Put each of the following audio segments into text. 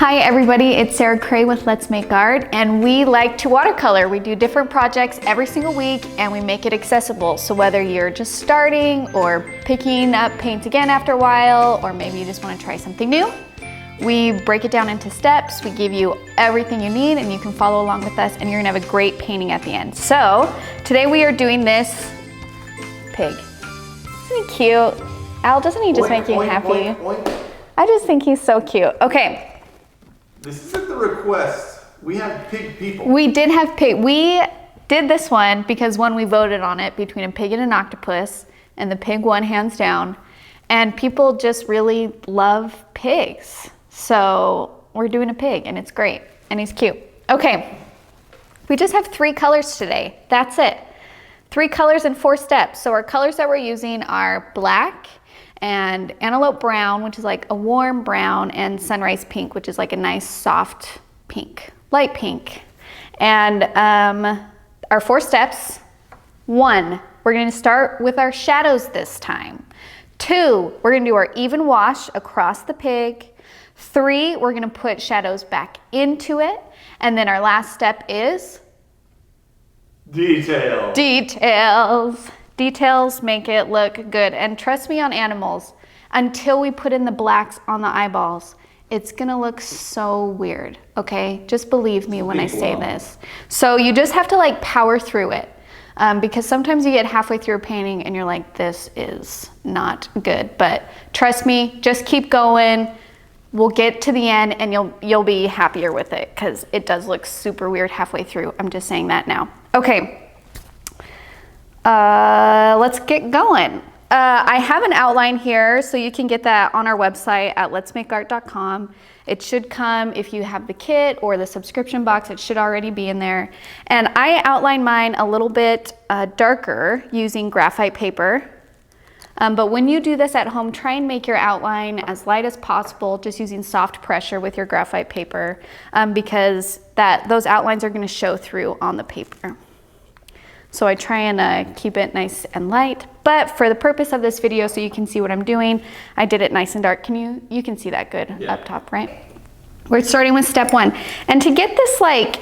Hi everybody, it's Sarah Cray with Let's Make Art, and we like to watercolor. We do different projects every single week and we make it accessible. So whether you're just starting or picking up paints again after a while, or maybe you just want to try something new, we break it down into steps. We give you everything you need and you can follow along with us and you're gonna have a great painting at the end. So today we are doing this pig. Isn't he cute? Al, doesn't he just make you happy? Oink, oink. I just think he's so cute. Okay. This isn't the request. We have pig people. We did have pig. We did this one because one, we voted on it between a pig and an octopus, and the pig won hands down. And people just really love pigs. So we're doing a pig and it's great and he's cute. Okay, we just have 3 colors today. That's it. 3 colors and 4 steps. So our colors that we're using are black and antelope brown, which is like a warm brown, and sunrise pink, which is like a nice soft pink, light pink. And our 4 steps: 1, we're gonna start with our shadows this time. 2, we're gonna do our even wash across the pig. 3, we're gonna put shadows back into it. And then our last step is detail. Details. Details make it look good. And trust me on animals, until we put in the blacks on the eyeballs, it's gonna look so weird, okay? Just believe me when I say this. So you just have to like power through it. Because sometimes you get halfway through a painting and you're like, this is not good. But trust me, just keep going. We'll get to the end and you'll be happier with it because it does look super weird halfway through. I'm just saying that now. Okay. Let's get going. I have an outline here, so you can get that on our website at letsmakeart.com. It should come if you have the kit or the subscription box. It should already be in there. And I outline mine a little bit darker using graphite paper. But when you do this at home, try and make your outline as light as possible, just using soft pressure with your graphite paper, because those outlines are going to show through on the paper. So I try and keep it nice and light, but for the purpose of this video, so you can see what I'm doing, I did it nice and dark. You can see that good up top, right? We're starting with step 1. And to get this like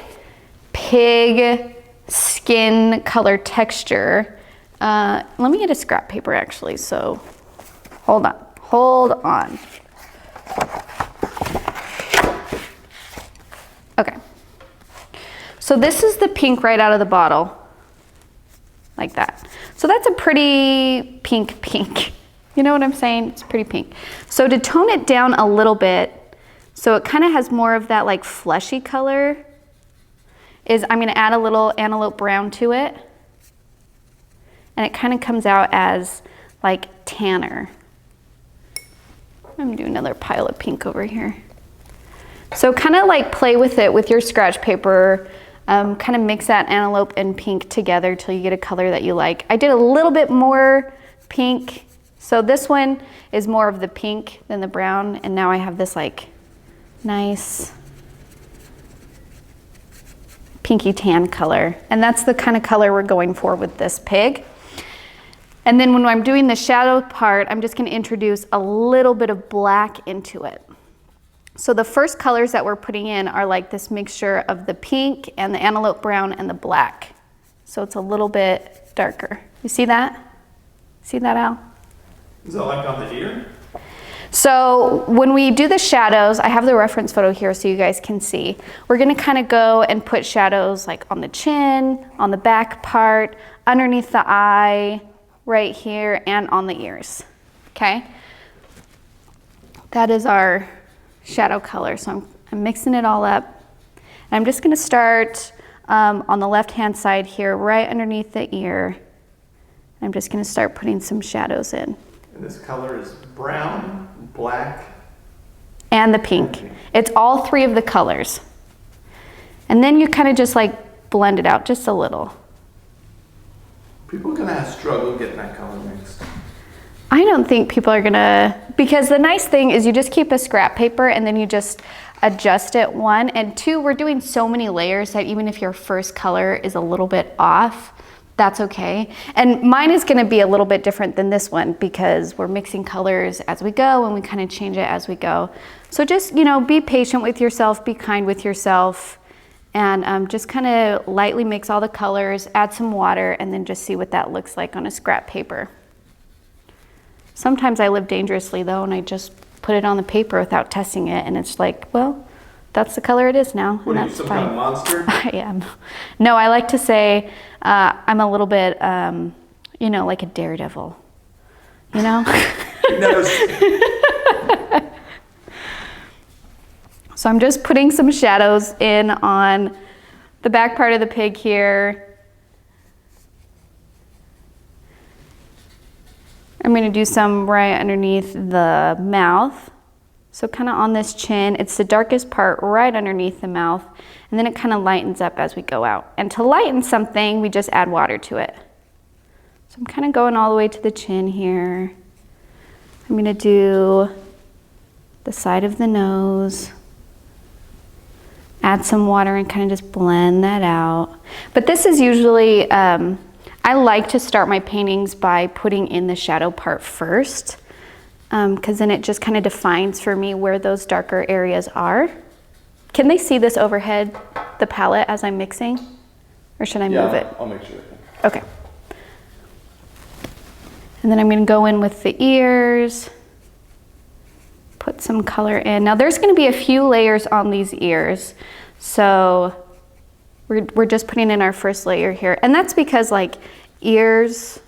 pig skin color texture, let me get a scrap paper actually, so hold on. Okay, so this is the pink right out of the bottle. Like that. So that's a pretty pink. You know what I'm saying? It's pretty pink. So to tone it down a little bit, so it kind of has more of that like fleshy color, is I'm gonna add a little antelope brown to it. And it kind of comes out as like tanner. I'm gonna do another pile of pink over here. So kind of like play with it with your scratch paper. Kind of mix that antelope and pink together till you get a color that you like. I did a little bit more pink. So this one is more of the pink than the brown. And now I have this like nice pinky tan color. And that's the kind of color we're going for with this pig. And then when I'm doing the shadow part, I'm just gonna introduce a little bit of black into it. So the first colors that we're putting in are like this mixture of the pink and the antelope brown and the black. So it's a little bit darker. You see that? See that, Al? Is that like on the ear? So when we do the shadows, I have the reference photo here so you guys can see. We're gonna kind of go and put shadows like on the chin, on the back part, underneath the eye, right here, and on the ears, okay? That is our shadow color. So I'm mixing it all up. And I'm just gonna start on the left-hand side here, right underneath the ear. I'm just gonna start putting some shadows in. And this color is brown, black, and the pink. It's all 3 of the colors. And then you kind of just like blend it out just a little. People are gonna struggle getting that color mixed. I don't think people are gonna, because the nice thing is you just keep a scrap paper and then you just adjust it, 1. And 2, we're doing so many layers that even if your first color is a little bit off, that's okay. And mine is gonna be a little bit different than this one because we're mixing colors as we go and we kind of change it as we go. So just, you know, be patient with yourself, be kind with yourself, and just kind of lightly mix all the colors, add some water, and then just see what that looks like on a scrap paper. Sometimes I live dangerously though, and I just put it on the paper without testing it, and it's like, well, that's the color it is now, What, and are you that's some fine. kind of monster? I am. No, I like to say I'm a little bit, you know, like a daredevil, you know? So I'm just putting some shadows in on the back part of the pig here. I'm going to do some right underneath the mouth. So kind of on this chin, it's the darkest part right underneath the mouth, and then it kind of lightens up as we go out. And to lighten something, we just add water to it. So I'm kind of going all the way to the chin here. I'm going to do the side of the nose. Add some water and kind of just blend that out. But this is usually, I like to start my paintings by putting in the shadow part first, because then it just kind of defines for me where those darker areas are. Can they see this overhead, the palette, as I'm mixing? Or should I move it? I'll make sure. Okay. And then I'm going to go in with the ears. Put some color in. Now there's going to be a few layers on these ears, so we're just putting in our first layer here. And that's because like ears,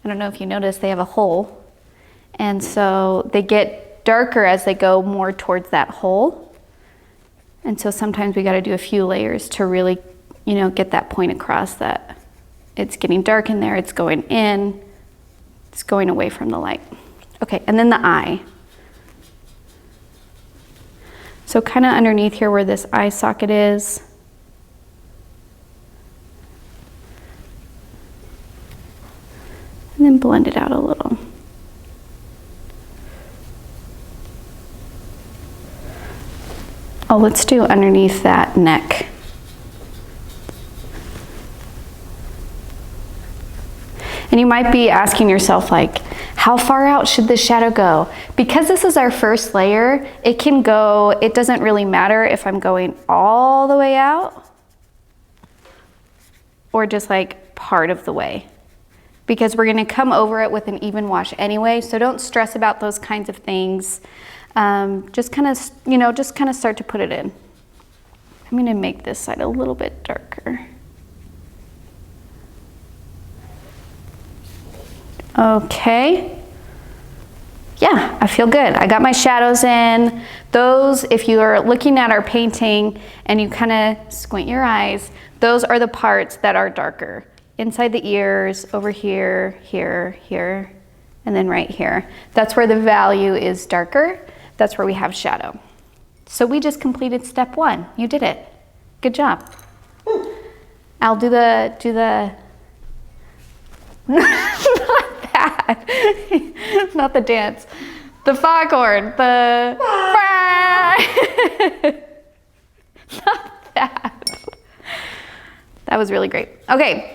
I don't know if you noticed, they have a hole, and so they get darker as they go more towards that hole. And so sometimes we got to do a few layers to really, you know, get that point across that it's getting dark in there, it's going in, it's going away from the light. Okay, and then the eye. So kind of underneath here where this eye socket is. And then blend it out a little. Oh, let's do underneath that neck. And you might be asking yourself like, how far out should this shadow go? Because this is our first layer, it can go, it doesn't really matter if I'm going all the way out or just like part of the way, because we're gonna come over it with an even wash anyway, so don't stress about those kinds of things. Just kind of, you know, just kind of start to put it in. I'm gonna make this side a little bit darker. Okay. Yeah, I feel good. I got my shadows in. Those, if you are looking at our painting and you kind of squint your eyes, those are the parts that are darker. Inside the ears, over here, here, here, and then right here. That's where the value is darker. That's where we have shadow. So we just completed step one. You did it. Good job. I'll do the not that. Not the dance. The foghorn. The not that. That was really great. Okay.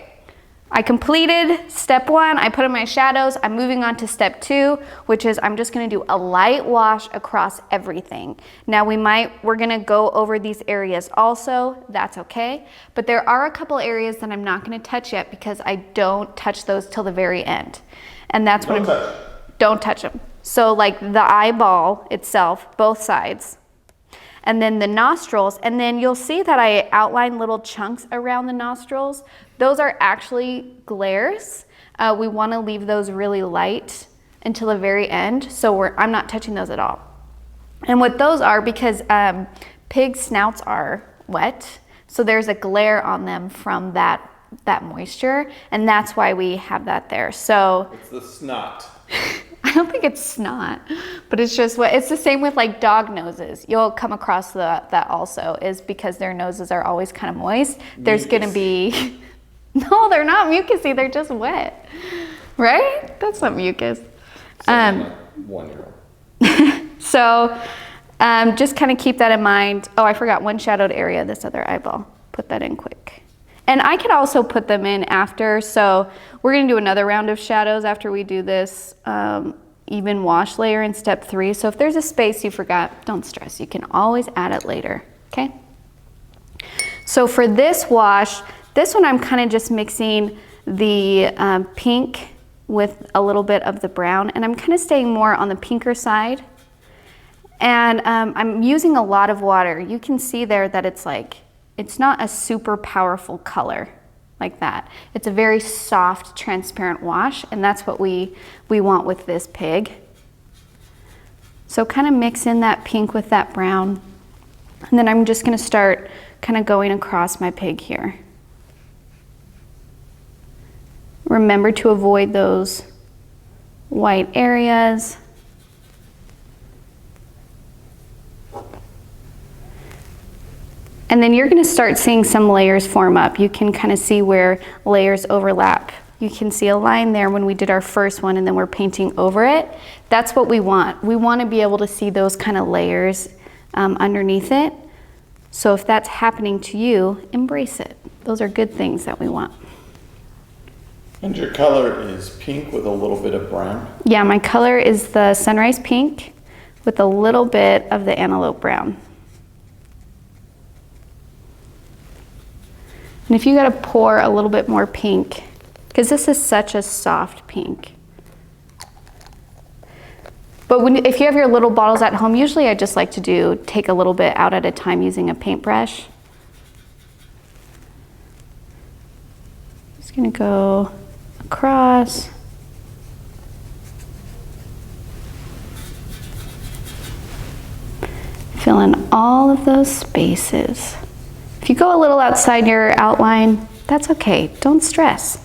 I completed step one. I put in my shadows. I'm moving on to step two, which is I'm just gonna do a light wash across everything. Now we're gonna go over these areas also, that's okay. But there are a couple areas that I'm not gonna touch yet because I don't touch those till the very end. And that's when don't touch them. So like the eyeball itself, both sides. And then the nostrils, and then you'll see that I outline little chunks around the nostrils. Those are actually glares. We want to leave those really light until the very end, so I'm not touching those at all. And what those are, because pig snouts are wet, so there's a glare on them from that moisture, and that's why we have that there. So it's the snot. I don't think it's snot, but it's just it's the same with like dog noses. You'll come across that also, is because their noses are always kind of moist. There's gonna be, no, they're not mucusy, they're just wet, right? That's not mucus. Like 1-year-old. So just kind of keep that in mind. Oh, I forgot one shadowed area, this other eyeball. Put that in quick. And I could also put them in after, so we're gonna do another round of shadows after we do this even wash layer in step 3. So if there's a space you forgot, don't stress. You can always add it later, okay? So for this wash, this one I'm kind of just mixing the pink with a little bit of the brown, and I'm kind of staying more on the pinker side. And I'm using a lot of water. You can see there that it's like, it's not a super powerful color like that. It's a very soft, transparent wash, and that's what we want with this pig. So kind of mix in that pink with that brown. And then I'm just gonna start kind of going across my pig here. Remember to avoid those white areas. And then you're gonna start seeing some layers form up. You can kind of see where layers overlap. You can see a line there when we did our first one and then we're painting over it. That's what we want. We want to be able to see those kind of layers underneath it. So if that's happening to you, embrace it. Those are good things that we want. And your color is pink with a little bit of brown? Yeah, my color is the sunrise pink with a little bit of the antelope brown. And if you gotta pour a little bit more pink, because this is such a soft pink. But if you have your little bottles at home, usually I just like to take a little bit out at a time using a paintbrush. Just gonna go across. Fill in all of those spaces. If you go a little outside your outline, that's okay, don't stress.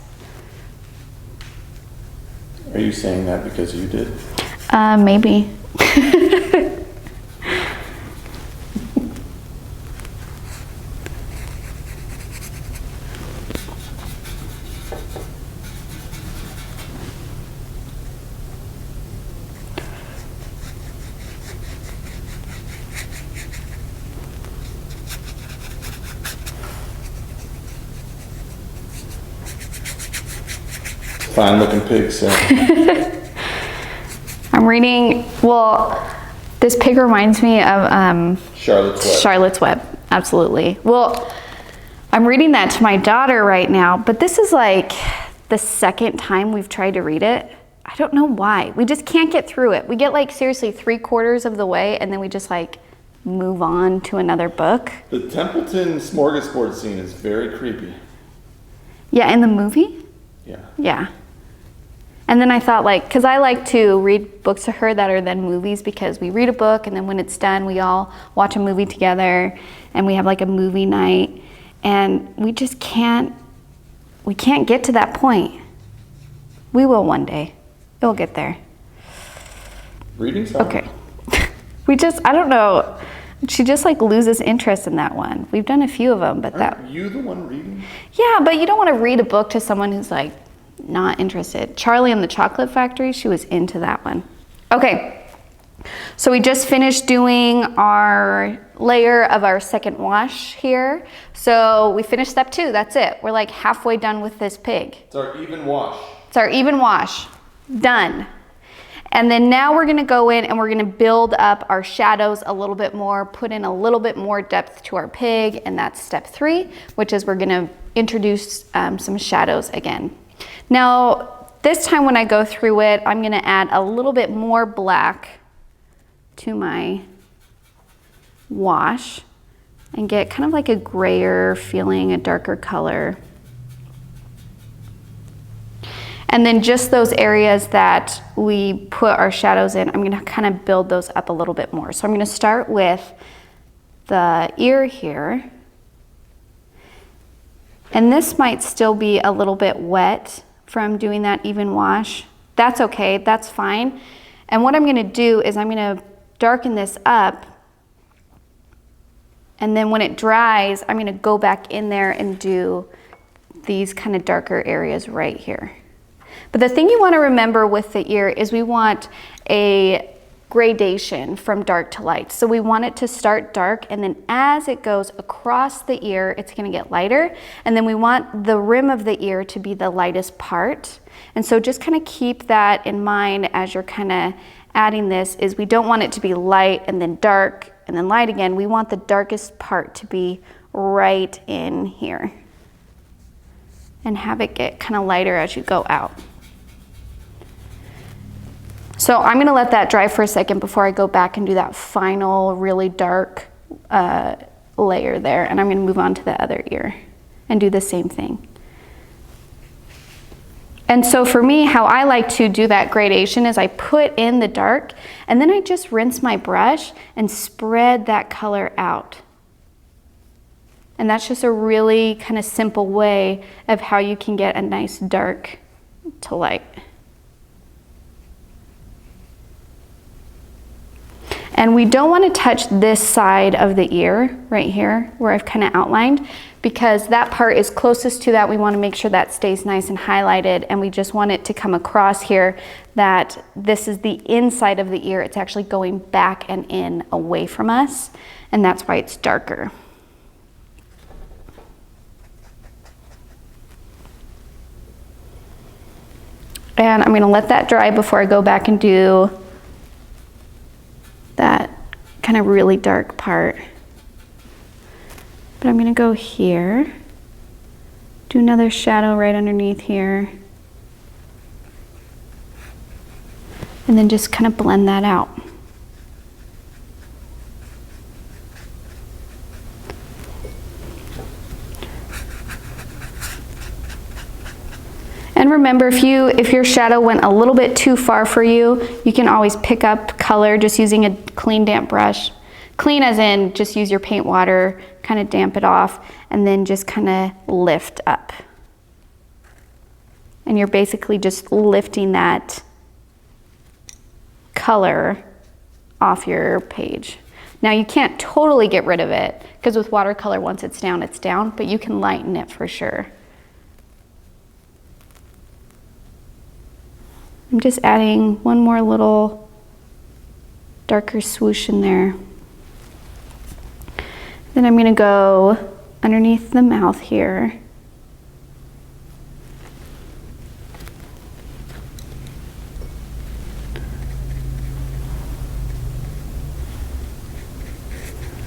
Are you saying that because you did? Maybe. Fine looking pig, so. I'm reading, well, this pig reminds me of Charlotte's Web, absolutely. Well, I'm reading that to my daughter right now, but this is like the second time we've tried to read it. I don't know why. We just can't get through it. We get like seriously 3/4 of the way and then we just like move on to another book. The Templeton smorgasbord scene is very creepy. Yeah, in the movie? Yeah. Yeah. And then I thought because I like to read books to her that are then movies, because we read a book and then when it's done, we all watch a movie together and we have like a movie night, and we just can't get to that point. We will one day. It'll get there. Reading's hard. Okay. I don't know. She just loses interest in that one. We've done a few of them, but Aren't you the one reading? Yeah, but you don't want to read a book to someone who's not interested. Charlie and the Chocolate Factory, she was into that one. Okay, so we just finished doing our layer of our second wash here. So we finished step 2, that's it. We're halfway done with this pig. It's our even wash. It's our even wash, done. And then now we're gonna go in and we're gonna build up our shadows a little bit more, put in a little bit more depth to our pig, and that's step 3, which is we're gonna introduce some shadows again. Now, this time when I go through it, I'm gonna add a little bit more black to my wash and get kind of like a grayer feeling, a darker color. And then just those areas that we put our shadows in, I'm gonna kind of build those up a little bit more. So I'm gonna start with the ear here. And this might still be a little bit wet from doing that even wash. That's okay, that's fine. And what I'm gonna do is I'm gonna darken this up, and then when it dries, I'm gonna go back in there and do these kind of darker areas right here. But the thing you wanna remember with the ear is we want a gradation from dark to light. So we want it to start dark, and then as it goes across the ear, it's gonna get lighter. And then we want the rim of the ear to be the lightest part. And so just kind of keep that in mind as you're kind of adding this, is we don't want it to be light and then dark and then light again. We want the darkest part to be right in here and have it get kind of lighter as you go out. So I'm gonna let that dry for a second before I go back and do that final really dark layer there. And I'm gonna move on to the other ear and do the same thing. And so for me, how I like to do that gradation is I put in the dark and then I just rinse my brush and spread that color out. And that's just a really kind of simple way of how you can get a nice dark to light. And we don't want to touch this side of the ear right here where I've kind of outlined, because that part is closest to that. We want to make sure that stays nice and highlighted, and we just want it to come across here that this is the inside of the ear. It's actually going back and in away from us, and that's why it's darker. And I'm going to let that dry before I go back and do that kind of really dark part. But I'm going to go here, do another shadow right underneath here, and then just kind of blend that out. And remember, if your shadow went a little bit too far for you, you can always pick up color just using a clean, damp brush. Clean as in just use your paint water, kind of damp it off, and then just kind of lift up. And you're basically just lifting that color off your page. Now you can't totally get rid of it, because with watercolor, once it's down, but you can lighten it for sure. I'm just adding one more little darker swoosh in there. Then I'm going to go underneath the mouth here.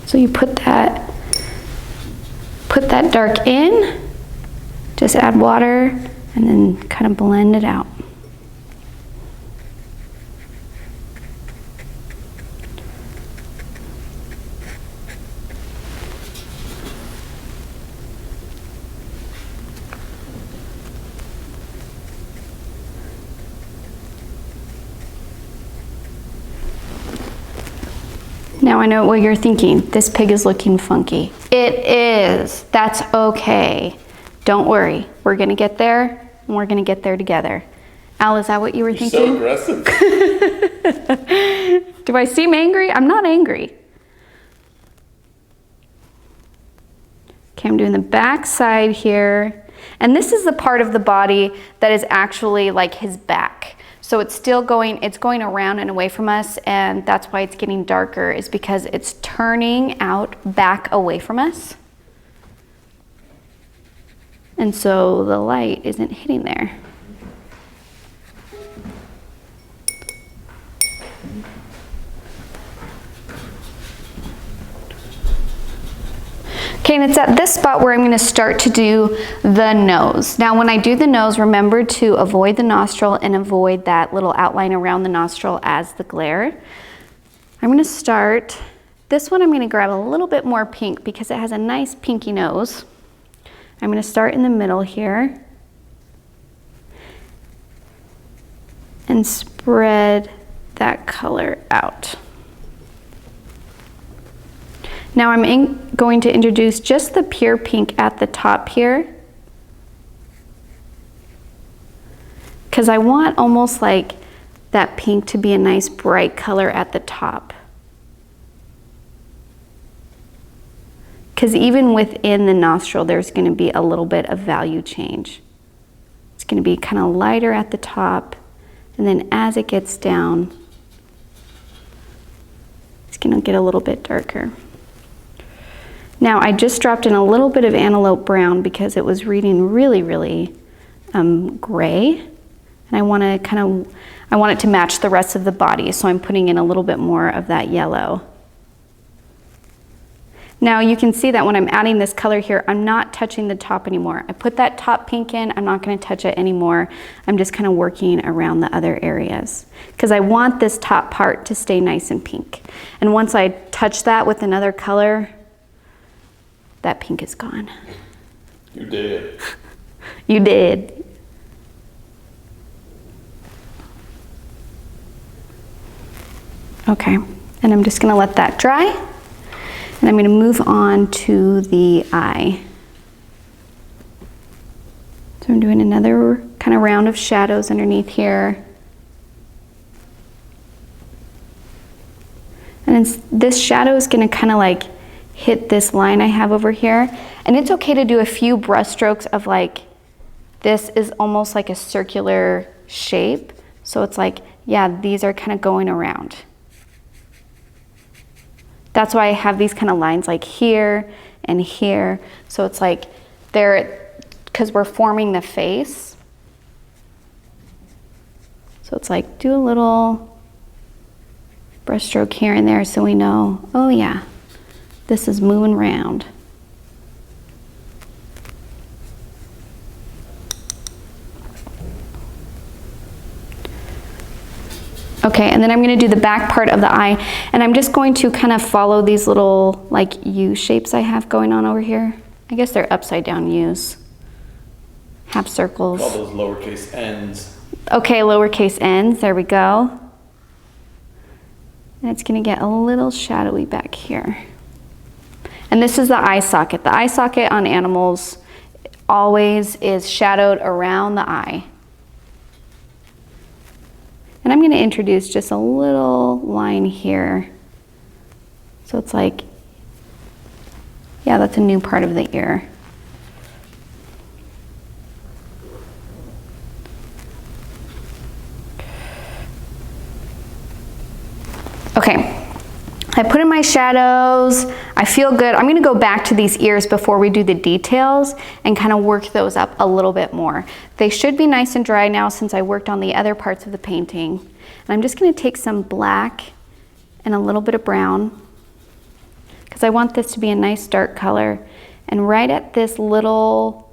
So you put that dark in, just add water, and then kind of blend it out. Now I know what you're thinking. This pig is looking funky. It is. That's okay. Don't worry. We're gonna get there, and we're gonna get there together. Al, is that what you were thinking? So aggressive. Do I seem angry? I'm not angry. Okay, I'm doing the back side here. And this is the part of the body that is actually like his back. So it's still going, it's going around and away from us, and that's why it's getting darker, is because it's turning out back away from us. And so the light isn't hitting there. Okay, and it's at this spot where I'm going to start to do the nose. Now when I do the nose, remember to avoid the nostril and avoid that little outline around the nostril as the glare. I'm going to start, this one I'm going to grab a little bit more pink because it has a nice pinky nose. I'm going to start in the middle here and spread that color out. Now I'm going to introduce just the pure pink at the top here, because I want almost like that pink to be a nice bright color at the top. Because even within the nostril, there's going to be a little bit of value change. It's going to be kind of lighter at the top, and then as it gets down, gonna get a little bit darker. Now I just dropped in a little bit of antelope brown because it was reading really, really gray. And I want it to match the rest of the body, so I'm putting in a little bit more of that yellow. Now you can see that when I'm adding this color here, I'm not touching the top anymore. I put that top pink in, I'm not gonna touch it anymore. I'm just kind of working around the other areas because I want this top part to stay nice and pink. And once I touch that with another color, that pink is gone. You did. You did. Okay, and I'm just gonna let that dry. And I'm gonna move on to the eye. So I'm doing another kind of round of shadows underneath here. And this shadow is gonna kind of like hit this line I have over here. And it's okay to do a few brush strokes of like, this is almost like a circular shape. So it's like, yeah, these are kind of going around. That's why I have these kind of lines like here and here. So it's like because we're forming the face. So it's like do a little brush stroke here and there so we know, oh yeah, this is moving around. Okay, and then I'm gonna do the back part of the eye, and I'm just going to kind of follow these little like U shapes I have going on over here. I guess they're upside down U's. Half circles. All those lowercase n's. Okay, lowercase n's, there we go. And it's gonna get a little shadowy back here. And this is the eye socket. The eye socket on animals always is shadowed around the eye. And I'm going to introduce just a little line here. So it's like, yeah, that's a new part of the ear. Okay, I put in my shadows. I feel good. I'm going to go back to these ears before we do the details and kind of work those up a little bit more. They should be nice and dry now since I worked on the other parts of the painting. And I'm just going to take some black and a little bit of brown because I want this to be a nice dark color. And right at this little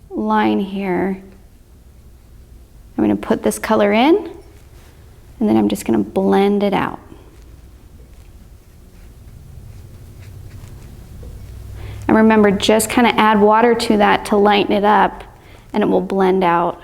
line here, I'm going to put this color in and then I'm just going to blend it out. And remember, just kind of add water to that to lighten it up and it will blend out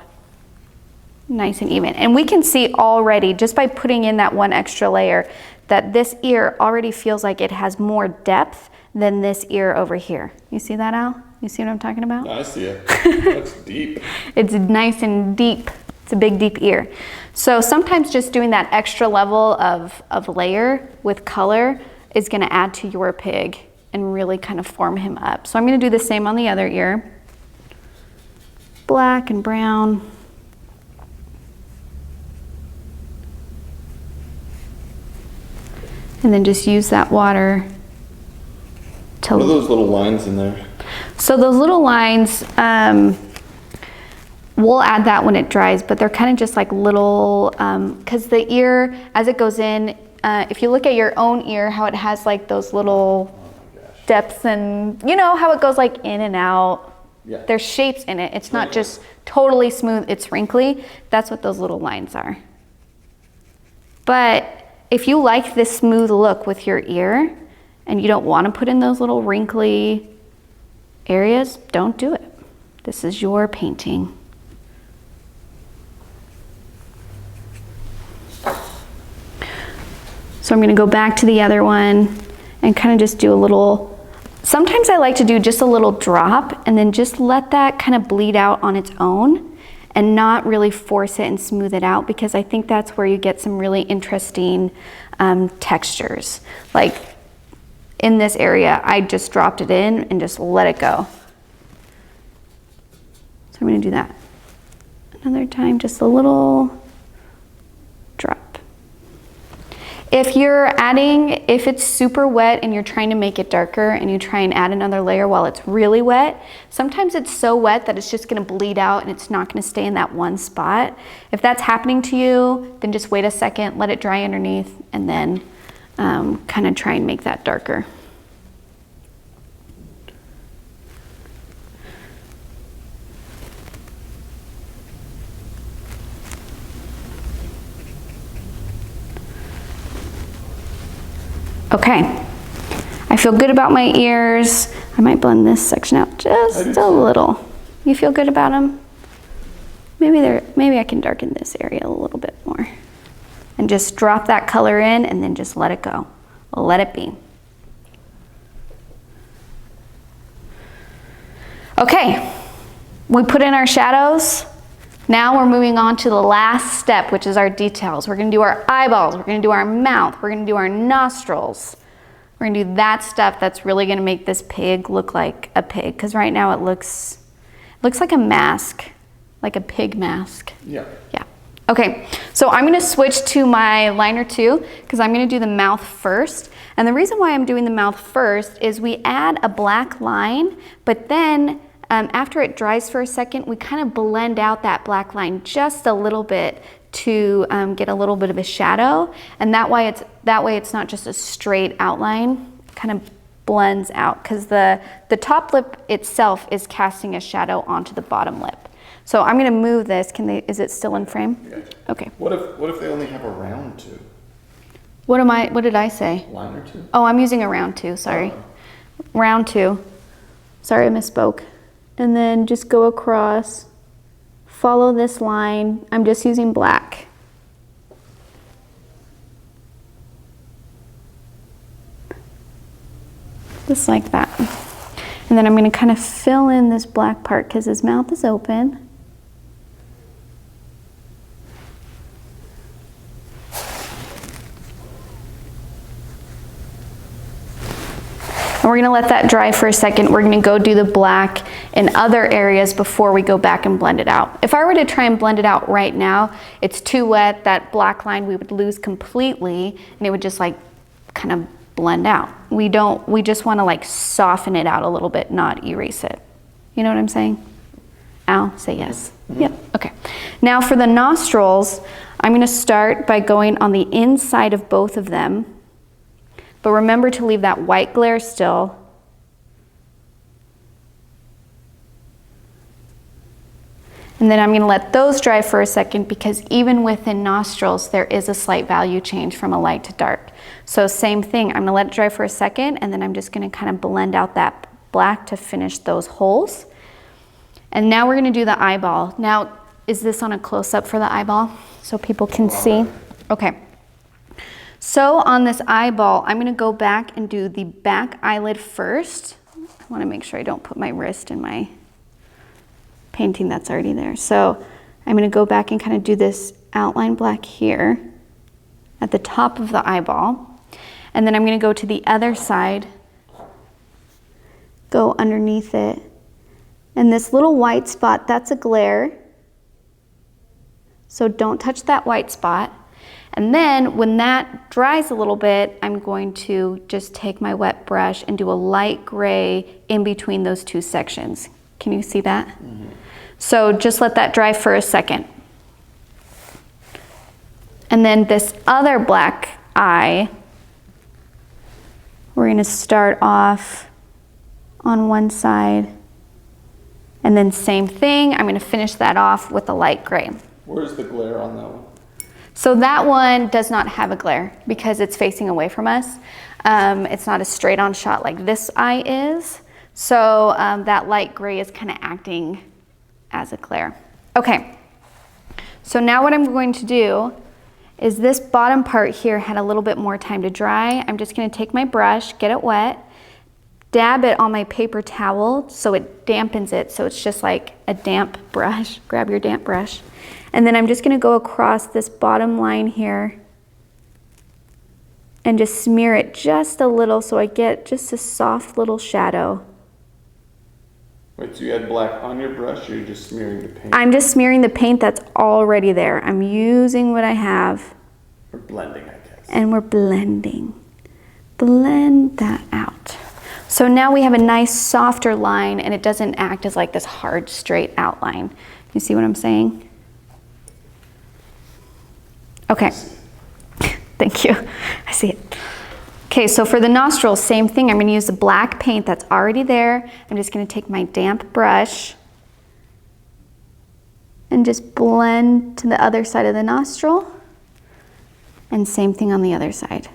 nice and even. And we can see already, just by putting in that one extra layer, that this ear already feels like it has more depth than this ear over here. You see that, Al? You see what I'm talking about? I see it. That's deep. It's nice and deep. It's a big, deep ear. So sometimes just doing that extra level of layer with color is gonna add to your pig and really kind of form him up. So I'm gonna do the same on the other ear. Black and brown. And then just use that water to... What are those little lines in there? So those little lines, we'll add that when it dries, but they're kind of just like little, because the ear, as it goes in, if you look at your own ear, how it has like those little depths and you know how it goes like in and out. Yeah. There's shapes in it. It's not just totally smooth, it's wrinkly. That's what those little lines are. But if you like this smooth look with your ear and you don't want to put in those little wrinkly areas, don't do it. This is your painting. So I'm going to go back to the other one and kind of just do a little, sometimes I like to do just a little drop and then just let that kind of bleed out on its own and not really force it and smooth it out, because I think that's where you get some really interesting textures. Like in this area, I just dropped it in and just let it go. So I'm going to do that another time, just a little drop. If it's super wet and you're trying to make it darker and you try and add another layer while it's really wet, sometimes it's so wet that it's just gonna bleed out and it's not gonna stay in that one spot. If that's happening to you, then just wait a second, let it dry underneath, and then kind of try and make that darker. Okay, I feel good about my ears. I might blend this section out just a little. You feel good about them? Maybe I can darken this area a little bit more. And just drop that color in and then just let it go. Let it be. Okay, we put in our shadows. Now we're moving on to the last step, which is our details. We're gonna do our eyeballs, we're gonna do our mouth, we're gonna do our nostrils. We're gonna do that stuff that's really gonna make this pig look like a pig, because right now it looks like a mask, like a pig mask. Yeah. Yeah. Okay, so I'm gonna switch to my liner 2, because I'm gonna do the mouth first. And the reason why I'm doing the mouth first is we add a black line, but then after it dries for a second, we kind of blend out that black line just a little bit to get a little bit of a shadow. And that way it's not just a straight outline, it kind of blends out, because the top lip itself is casting a shadow onto the bottom lip. So I'm gonna move this. Is it still in frame? Yeah. Okay. What if they only have a round 2? What did I say? Liner 2? Oh, I'm using a round 2, sorry. Round 2. Sorry, I misspoke. And then just go across, follow this line. I'm just using black. Just like that. And then I'm gonna kind of fill in this black part because his mouth is open. And we're gonna let that dry for a second. We're gonna go do the black in other areas before we go back and blend it out. If I were to try and blend it out right now, it's too wet. That black line we would lose completely and it would just like kind of blend out. We just wanna like soften it out a little bit, not erase it. You know what I'm saying? Al, say yes. Mm-hmm. Yep, okay. Now for the nostrils, I'm gonna start by going on the inside of both of them. But remember to leave that white glare still. And then I'm gonna let those dry for a second, because even within nostrils, there is a slight value change from a light to dark. So same thing, I'm gonna let it dry for a second, and then I'm just gonna kind of blend out that black to finish those holes. And now we're gonna do the eyeball. Now, is this on a close-up for the eyeball so people can see? Okay. So on this eyeball, I'm gonna go back and do the back eyelid first. I wanna make sure I don't put my wrist in my painting that's already there. So I'm gonna go back and kind of do this outline black here at the top of the eyeball. And then I'm gonna go to the other side, go underneath it. And this little white spot, that's a glare. So don't touch that white spot. And then when that dries a little bit, I'm going to just take my wet brush and do a light gray in between those two sections. Can you see that? Mm-hmm. So just let that dry for a second. And then this other black eye, we're gonna start off on one side. And then same thing, I'm gonna finish that off with a light gray. Where's the glare on that one? So that one does not have a glare because it's facing away from us. It's not a straight on shot like this eye is. So that light gray is kind of acting as a glare. Okay, so now what I'm going to do is this bottom part here had a little bit more time to dry. I'm just gonna take my brush, get it wet, dab it on my paper towel so it dampens it, so it's just like a damp brush. Grab your damp brush. And then I'm just gonna go across this bottom line here and just smear it just a little so I get just a soft little shadow. Wait, so you had black on your brush, or you're just smearing the paint? I'm just smearing the paint that's already there. I'm using what I have. Or blending, I guess. and we're blending. Blend that out. So now we have a nice softer line and it doesn't act as like this hard straight outline. You see what I'm saying? Okay, thank you, I see it. Okay, so for the nostrils, same thing. I'm gonna use the black paint that's already there. I'm just gonna take my damp brush and just blend to the other side of the nostril. And same thing on the other side.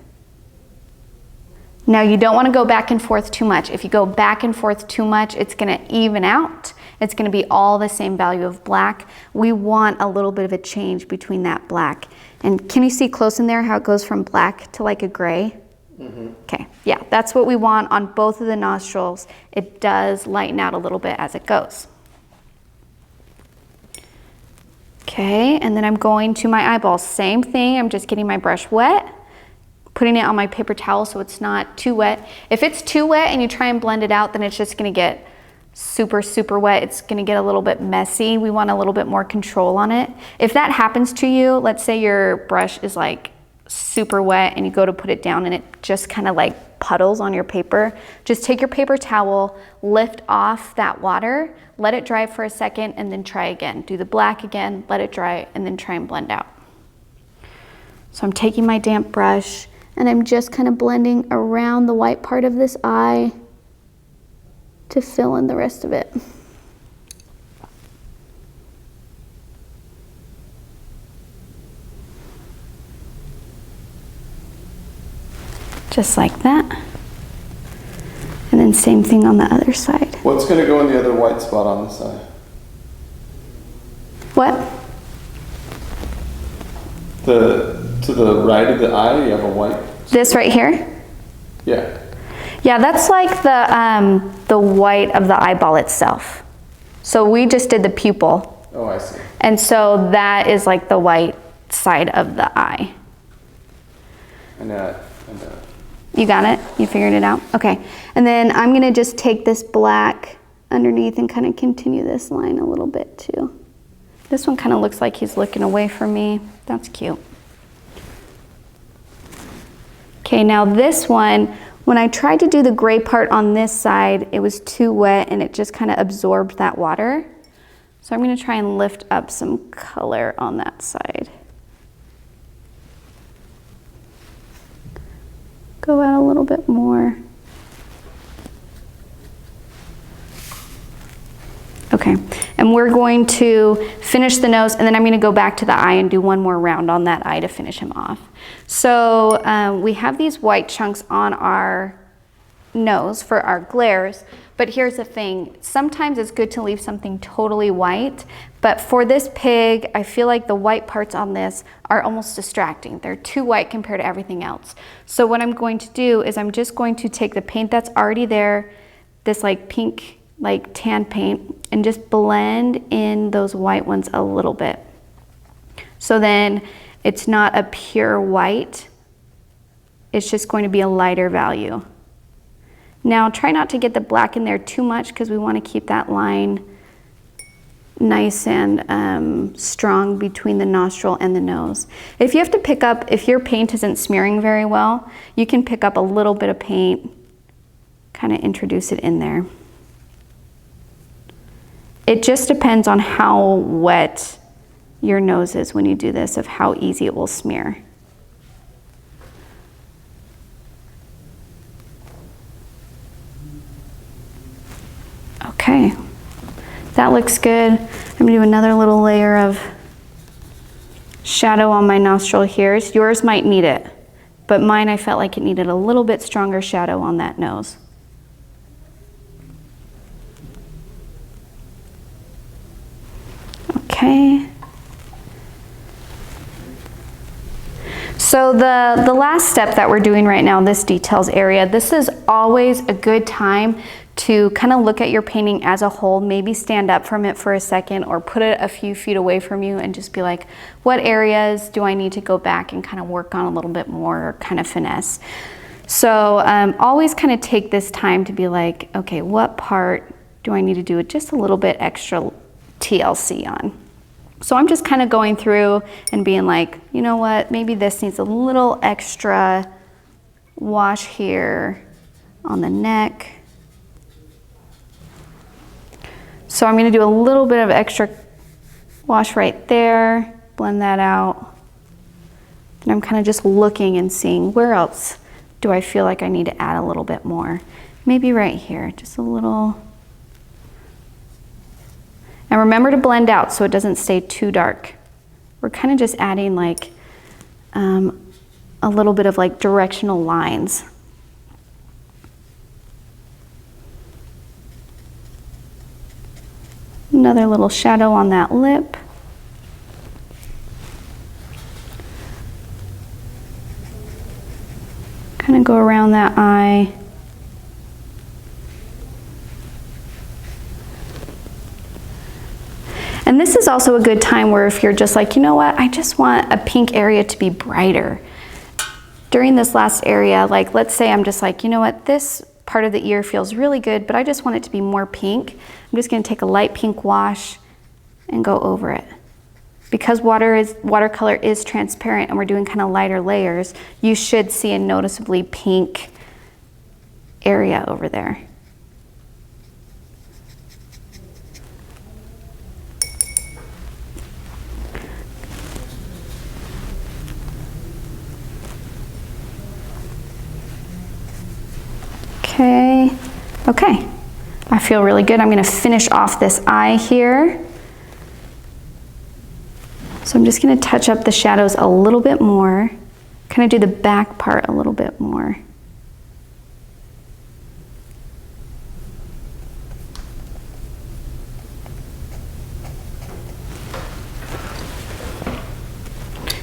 Now you don't wanna go back and forth too much. If you go back and forth too much, it's gonna even out. It's gonna be all the same value of black. We want a little bit of a change between that black. And can you see close in there how it goes from black to like a gray? Mm-hmm. Okay, yeah, that's what we want on both of the nostrils. It does lighten out a little bit as it goes. Okay, and then I'm going to my eyeballs. Same thing, I'm just getting my brush wet, putting it on my paper towel so it's not too wet. If it's too wet and you try and blend it out, then it's just gonna get super, super wet. It's gonna get a little bit messy. We want a little bit more control on it. If that happens to you, let's say your brush is like super wet and you go to put it down and it just kind of like puddles on your paper, just take your paper towel, lift off that water, let it dry for a second, and then try again. Do the black again, let it dry, and then try and blend out. So I'm taking my damp brush and I'm just kind of blending around the white part of this eye to fill in the rest of it. Just like that. And then same thing on the other side. What's going to go in the other white spot on this side? What? To the right of the eye, you have a white? This right here? Yeah. Yeah, that's like the white of the eyeball itself. So we just did the pupil. Oh, I see. And so that is like the white side of the eye. I know it. You got it? You figured it out? Okay. And then I'm gonna just take this black underneath and kind of continue this line a little bit too. This one kind of looks like he's looking away from me. That's cute. Okay, now this one, when I tried to do the gray part on this side, it was too wet and it just kind of absorbed that water. So I'm gonna try and lift up some color on that side. Go out a little bit more. Okay, and we're going to finish the nose, and then I'm gonna go back to the eye and do one more round on that eye to finish him off. So we have these white chunks on our nose for our glares, but here's the thing. Sometimes it's good to leave something totally white, but for this pig, I feel like the white parts on this are almost distracting. They're too white compared to everything else. So what I'm going to do is I'm just going to take the paint that's already there, this like pink, like tan paint, and just blend in those white ones a little bit. So then it's not a pure white, it's just going to be a lighter value. Now try not to get the black in there too much because we want to keep that line nice and strong between the nostril and the nose. If you have to pick up, if your paint isn't smearing very well, you can pick up a little bit of paint, kind of introduce it in there. It just depends on how wet your nose is when you do this, of how easy it will smear. Okay, that looks good. I'm gonna do another little layer of shadow on my nostril here. Yours might need it, but mine I felt like it needed a little bit stronger shadow on that nose. Okay. So the last step that we're doing right now, this details area, this is always a good time to kind of look at your painting as a whole, maybe stand up from it for a second or put it a few feet away from you and just be like, what areas do I need to go back and kind of work on a little bit more, or kind of finesse? So always kind of take this time to be like, okay, what part do I need to do just a little bit extra TLC on? So I'm just kind of going through and being like, you know what, maybe this needs a little extra wash here on the neck. So I'm going to do a little bit of extra wash right there, blend that out. Then I'm kind of just looking and seeing where else do I feel like I need to add a little bit more. Maybe right here, just a little. And remember to blend out so it doesn't stay too dark. We're kind of just adding like a little bit of like directional lines. Another little shadow on that lip. Kind of go around that eye. And this is also a good time where if you're just like, you know what, I just want a pink area to be brighter. During this last area, like let's say I'm just like, you know what, this part of the ear feels really good, but I just want it to be more pink. I'm just gonna take a light pink wash and go over it. Because watercolor is transparent and we're doing kind of lighter layers, you should see a noticeably pink area over there. Okay, I feel really good. I'm gonna finish off this eye here. So I'm just gonna touch up the shadows a little bit more, kind of do the back part a little bit more.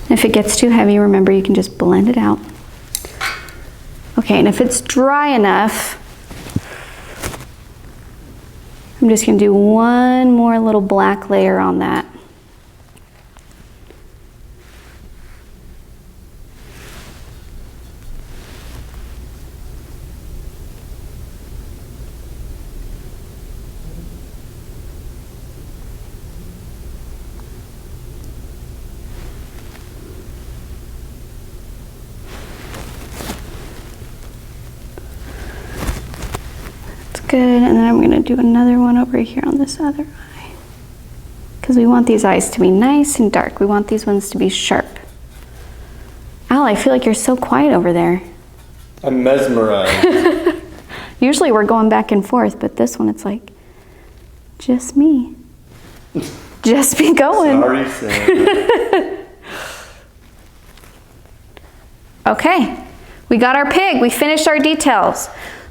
And if it gets too heavy, remember you can just blend it out. Okay, and if it's dry enough, I'm just gonna do one more little black layer on that. Good, and then I'm gonna do another one over here on this other eye. Because we want these eyes to be nice and dark. We want these ones to be sharp. Al, I feel like you're so quiet over there. I'm mesmerized. Usually we're going back and forth, but this one it's like, just me. Just be going. Sorry, Sam. Okay, we got our pig. We finished our details.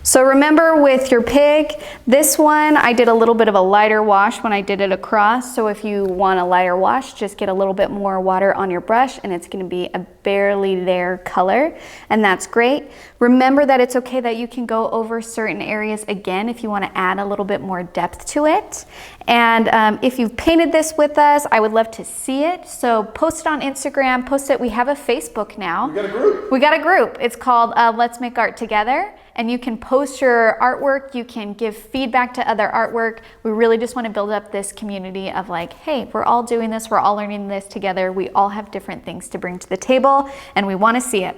So remember with your pig, this one I did a little bit of a lighter wash when I did it across. So if you want a lighter wash, just get a little bit more water on your brush and it's gonna be a barely there color, and that's great. Remember that it's okay that you can go over certain areas again if you wanna add a little bit more depth to it. And if you've painted this with us, I would love to see it. So post it on Instagram, post it. We have a Facebook now. We got a group. We got a group. It's called Let's Make Art Together. And you can post your artwork, you can give feedback to other artwork. We really just want to build up this community of like, hey, we're all doing this, we're all learning this together. We all have different things to bring to the table and we want to see it.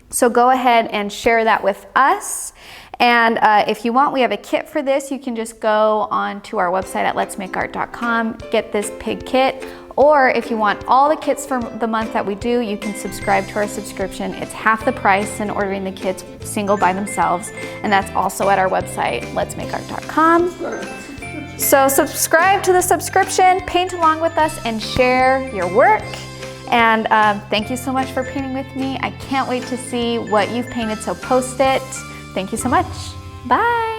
So go ahead and share that with us. And if you want, we have a kit for this. You can just go on to our website at letsmakeart.com, get this pig kit. Or if you want all the kits for the month that we do, you can subscribe to our subscription. It's half the price than ordering the kits single by themselves. And that's also at our website, letsmakeart.com. So subscribe to the subscription, paint along with us, and share your work. And thank you so much for painting with me. I can't wait to see what you've painted, so post it. Thank you so much. Bye.